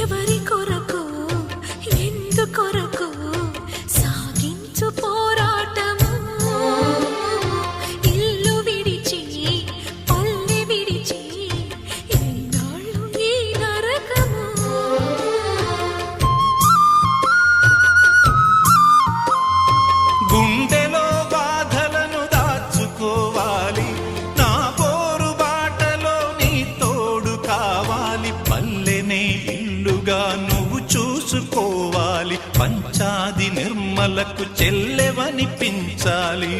ఎవరి కొరకు ఎందుకొరకు సాగించు పోరాటము ఇల్లు విడిచి పల్లె విడిచి ఎన్నాళ్ళు ఈ నరకము గుండెలో బాధలను దాచుకోవాలి నా పోరు బాటలో నీ తోడు కావాలి పల్లెనే ఇల్లుగా నువ్వు చూసుకోవాలి పంచాది నిర్మలకు చెల్లెవనిపించాలి